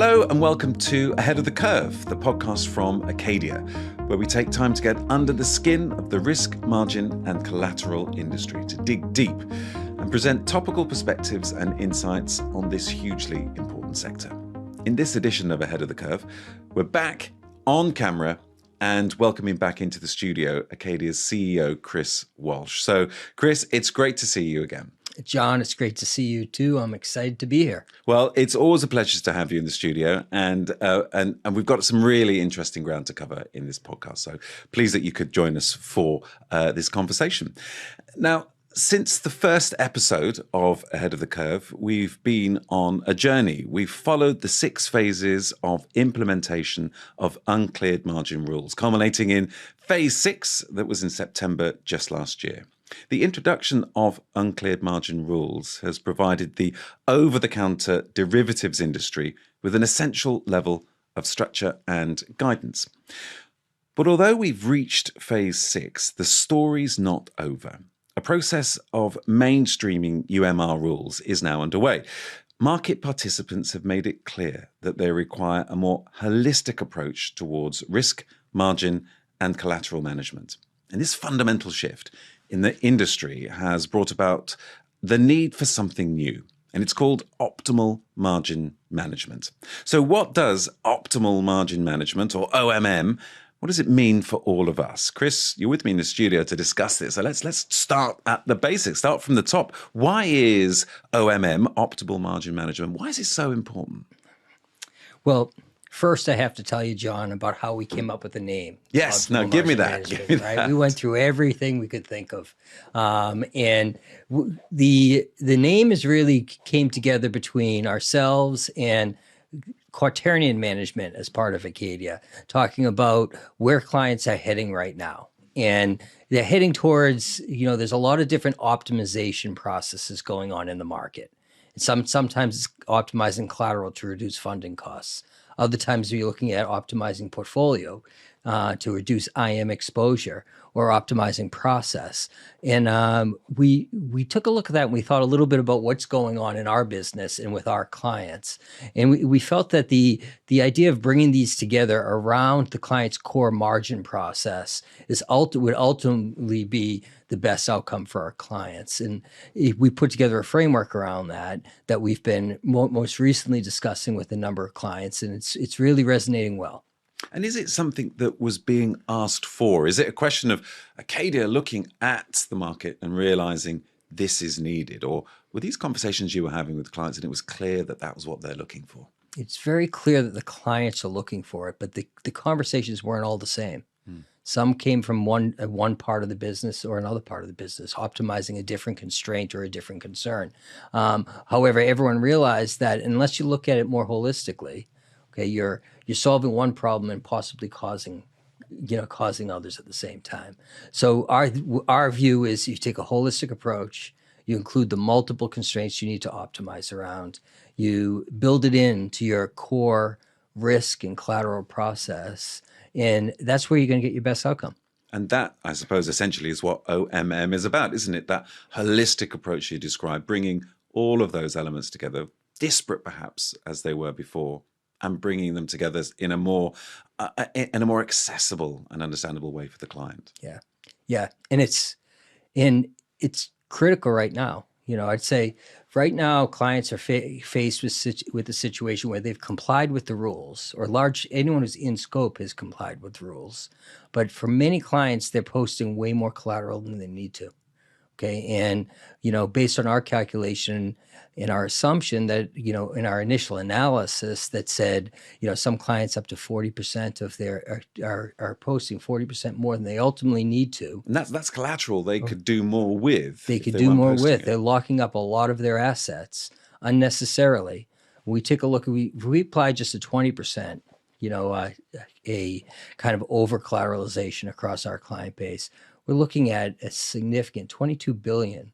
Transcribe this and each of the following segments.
Hello and welcome to Ahead of the Curve, the podcast from Acadia, where we take time to get under the skin of the risk, margin and collateral industry to dig deep and present topical perspectives and insights on this hugely important sector. In this edition of Ahead of the Curve, we're back on camera and welcoming back into the studio Acadia's CEO, Chris Walsh. So, Chris, it's great to see you again. John, it's great to see you too. I'm excited to be here. Well, it's always a pleasure to have you in the studio, and we've got some really interesting ground to cover in this podcast. So pleased that you could join us for this conversation. Now, since the first episode of Ahead of the Curve, we've been on a journey. We've followed the 6 phases of implementation of uncleared margin rules, culminating in phase 6 that was in September just last year. The introduction of uncleared margin rules has provided the over-the-counter derivatives industry with an essential level of structure and guidance. But although we've reached phase 6, the story's not over. A process of mainstreaming UMR rules is now underway. Market participants have made it clear that they require a more holistic approach towards risk, margin, and collateral management. And this fundamental shift in the industry has brought about the need for something new, and it's called optimal margin management. So what does optimal margin management, or OMM, what does it mean for all of us? Chris, you're with me in the studio to discuss this. So let's start at the basics, start from the top. Why is OMM, optimal margin management, why is it so important? Well, first, I have to tell you, John, about how we came up with the name. Yes, no, give me that. Right? We went through everything we could think of. The name is really came together between ourselves and Quaternion Management as part of Acadia, talking about where clients are heading right now. And they're heading towards, there's a lot of different optimization processes going on in the market. Sometimes it's optimizing collateral to reduce funding costs. Other times we're looking at optimizing portfolio to reduce IM exposure or optimizing process. And we took a look at that and we thought a little bit about what's going on in our business and with our clients. And we felt that the idea of bringing these together around the client's core margin process would ultimately be the best outcome for our clients. And we put together a framework around that we've been most recently discussing with a number of clients, and it's really resonating well. And is it something that was being asked for? Is it a question of Acadia looking at the market and realizing this is needed? Or were these conversations you were having with clients and it was clear that that was what they're looking for? It's very clear that the clients are looking for it, but the conversations weren't all the same. Some came from one part of the business or another part of the business, optimizing a different constraint or a different concern. However, everyone realized that unless you look at it more holistically, okay, you're solving one problem and possibly causing others at the same time. So our view is you take a holistic approach, you include the multiple constraints you need to optimize around, you build it into your core risk and collateral process, and that's where you're going to get your best outcome. And that, I suppose, essentially is what OMM is about, isn't it? That holistic approach you described, bringing all of those elements together, disparate perhaps as they were before, and bringing them together in a more accessible and understandable way for the client. Yeah, and it's critical right now. I'd say right now clients are faced with a situation where they've complied with the rules, or anyone who's in scope has complied with the rules. But for many clients, they're posting way more collateral than they need to. Okay. And, based on our calculation and our assumption that, in our initial analysis that said, some clients up to 40% of their are posting 40% more than they ultimately need to. And that's collateral they could do more with. They could do more with. They're locking up a lot of their assets unnecessarily. We take a look, we apply just a 20%, a kind of over collateralization across our client base. We're looking at a significant $22 billion,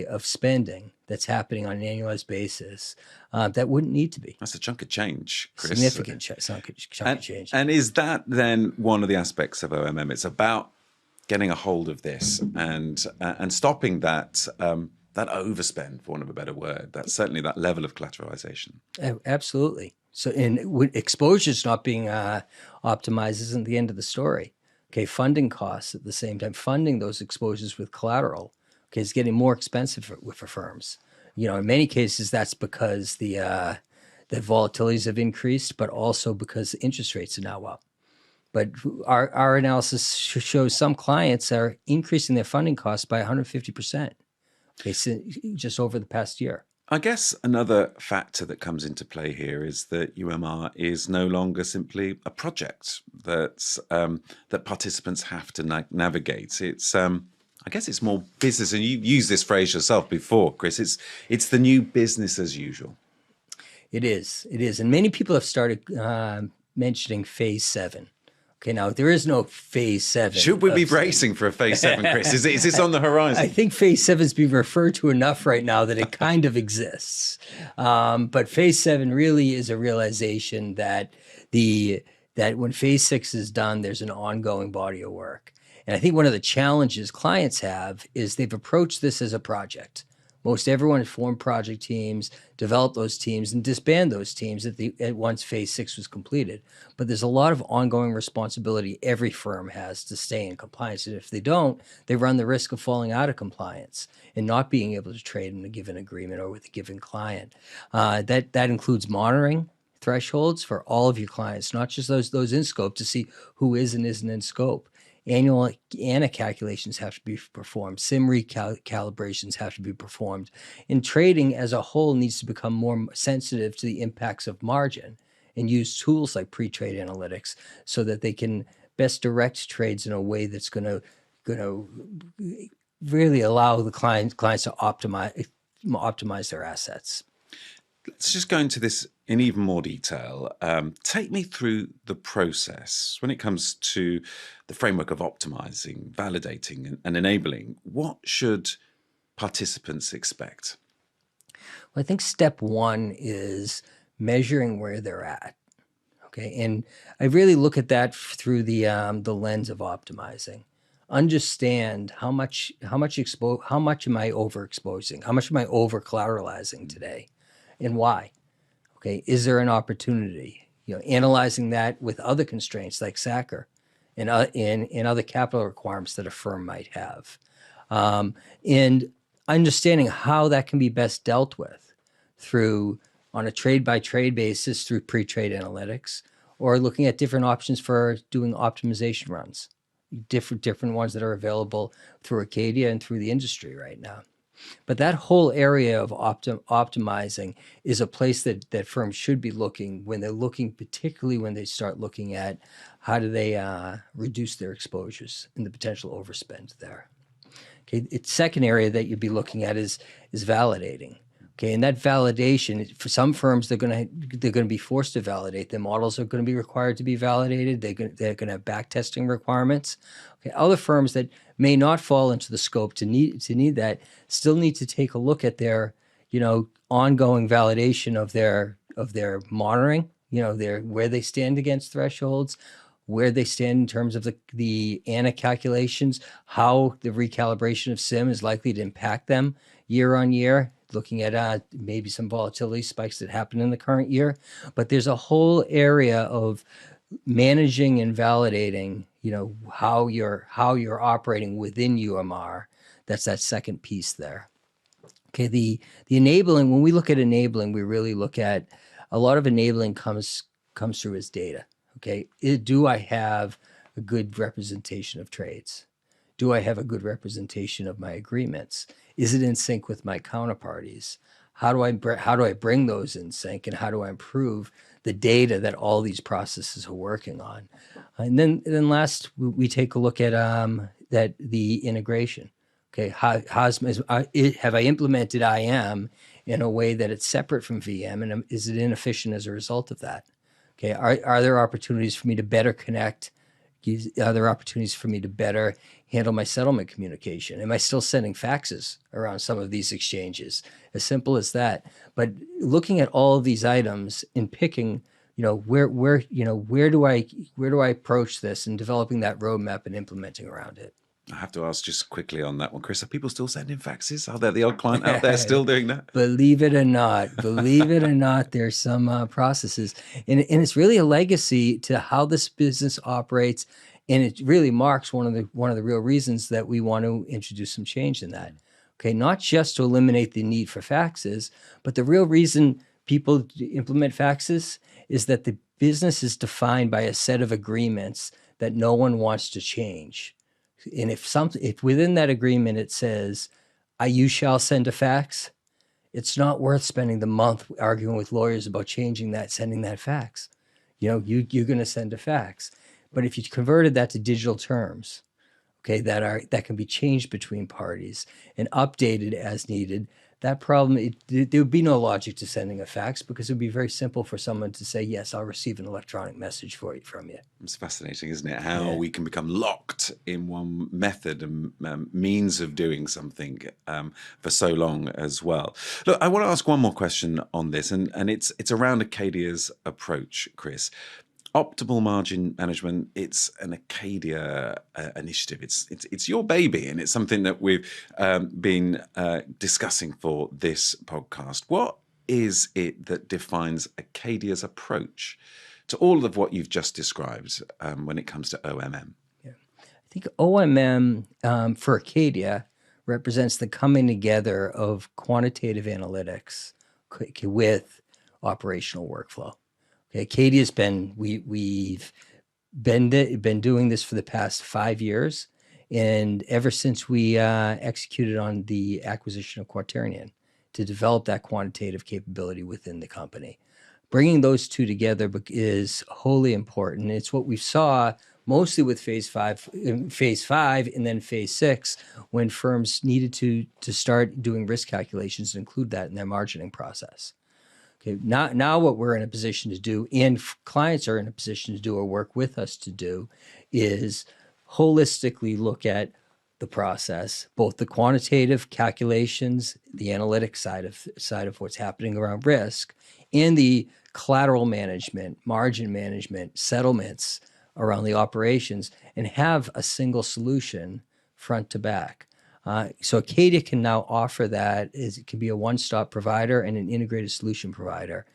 of spending that's happening on an annualized basis that wouldn't need to be. That's a chunk of change, Chris. Significant chunk of change. And is that then one of the aspects of OMM? It's about getting a hold of this and stopping that that overspend, for want of a better word. That's certainly that level of collateralization. Absolutely. So, exposures not being optimized isn't the end of the story. Okay, funding costs at the same time, funding those exposures with collateral, okay, is getting more expensive for firms. In many cases, that's because the volatilities have increased, but also because interest rates are now up. But our analysis shows some clients are increasing their funding costs by 150%, okay, just over the past year. I guess another factor that comes into play here is that UMR is no longer simply a project that participants have to navigate. It's I guess it's more business, and you've used this phrase yourself before, Chris. It's the new business as usual. It is, and many people have started mentioning Phase 7. Okay, now there is no Phase 7. Should we be bracing for a Phase 7, Chris? Is this on the horizon? I think Phase 7 is being referred to enough right now that it kind of exists. But Phase 7 really is a realization that when Phase 6 is done, there's an ongoing body of work. And I think one of the challenges clients have is they've approached this as a project. Most everyone has formed project teams, developed those teams, and disband those teams at once Phase 6 was completed. But there's a lot of ongoing responsibility every firm has to stay in compliance. And if they don't, they run the risk of falling out of compliance and not being able to trade in a given agreement or with a given client. That includes monitoring thresholds for all of your clients, not just those in scope, to see who is and isn't in scope. Annual ANA calculations have to be performed. SIM recalibrations have to be performed. And trading as a whole needs to become more sensitive to the impacts of margin and use tools like pre-trade analytics so that they can best direct trades in a way that's going to really allow the clients to optimize their assets. Let's just go into this in even more detail. Take me through the process when it comes to the framework of optimizing, validating, and enabling. What should participants expect? Well, I think step one is measuring where they're at. Okay, and I really look at that through the lens of optimizing. Understand how much am I overexposing? How much am I over collateralizing today? And why? Okay, is there an opportunity? Analyzing that with other constraints like SACR and other capital requirements that a firm might have, and understanding how that can be best dealt with through on a trade by trade basis through pre-trade analytics, or looking at different options for doing optimization runs, different ones that are available through Acadia and through the industry right now. But that whole area of optimizing is a place that firms should be looking when they're looking, particularly when they start looking at how do they reduce their exposures and the potential overspend there. Okay, it's second area that you'd be looking at is validating. Okay, and that validation, for some firms, they're going to be forced to validate. Their models are going to be required to be validated. They're going to have back testing requirements. Okay, other firms that may not fall into the scope to need that still need to take a look at their, ongoing validation of their monitoring. Where they stand against thresholds, where they stand in terms of the ANA calculations, how the recalibration of SIM is likely to impact them year on year, looking at maybe some volatility spikes that happen in the current year. But there's a whole area of managing and validating, how you're operating within UMR. That's that second piece there. Okay, the enabling, when we look at enabling, we really look at a lot of enabling comes through as data. Okay, do I have a good representation of trades? Do I have a good representation of my agreements? Is it in sync with my counterparties? How do I bring those in sync, and how do I improve the data that all these processes are working on? And then last, we take a look at that the integration. Okay, have I implemented IM in a way that it's separate from VM, and is it inefficient as a result of that? Okay, are there opportunities for me to better connect? Are there opportunities for me to better handle my settlement communication? Am I still sending faxes around some of these exchanges? As simple as that. But looking at all of these items and picking, where do I approach this, and developing that roadmap and implementing around it. I have to ask just quickly on that one, Chris, are people still sending faxes? Are there the odd client out there still doing that? Believe it or not, there's some processes, and it's really a legacy to how this business operates, and it really marks one of the real reasons that we want to introduce some change in that. Okay, not just to eliminate the need for faxes, but the real reason people implement faxes is that the business is defined by a set of agreements that no one wants to change. And if within that agreement it says, you shall send a fax, it's not worth spending the month arguing with lawyers about changing that, sending that fax. You're going to send a fax. But if you converted that to digital terms, okay, that can be changed between parties and updated as needed, that problem, there would be no logic to sending a fax, because it would be very simple for someone to say, yes, I'll receive an electronic message from you. It's fascinating, isn't it? How we can become locked in one method and means of doing something for so long as well. Look, I want to ask one more question on this, and it's around Acadia's approach, Chris. Optimal margin management, it's an Acadia initiative. It's your baby, and it's something that we've been discussing for this podcast. What is it that defines Acadia's approach to all of what you've just described when it comes to OMM? Yeah. I think OMM for Acadia represents the coming together of quantitative analytics with operational workflow. Acadia's we've been doing this for the past 5 years, and ever since we executed on the acquisition of Quaternion to develop that quantitative capability within the company. Bringing those two together is wholly important. It's what we saw mostly with phase five, and then phase 6, when firms needed to start doing risk calculations and include that in their margining process. Okay, now what we're in a position to do, and clients are in a position to do or work with us to do, is holistically look at the process, both the quantitative calculations, the analytic side of what's happening around risk, and the collateral management, margin management, settlements around the operations, and have a single solution front to back. So Acadia can now offer that. It can be a one-stop provider and an integrated solution provider,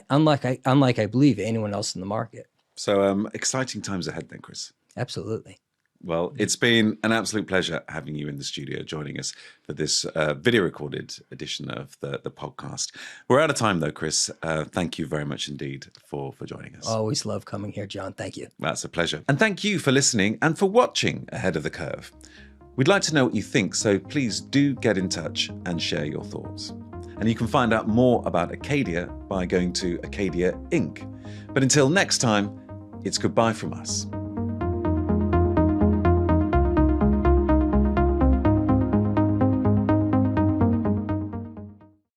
unlike I believe anyone else in the market. So exciting times ahead then, Chris. Absolutely. Well, it's been an absolute pleasure having you in the studio, joining us for this video recorded edition of the podcast. We're out of time though, Chris. Thank you very much indeed for joining us. Always love coming here, John. Thank you. That's a pleasure. And thank you for listening and for watching Ahead of the Curve. We'd like to know what you think, so please do get in touch and share your thoughts. And you can find out more about Acadia by going to Acadia Inc. But until next time, it's goodbye from us.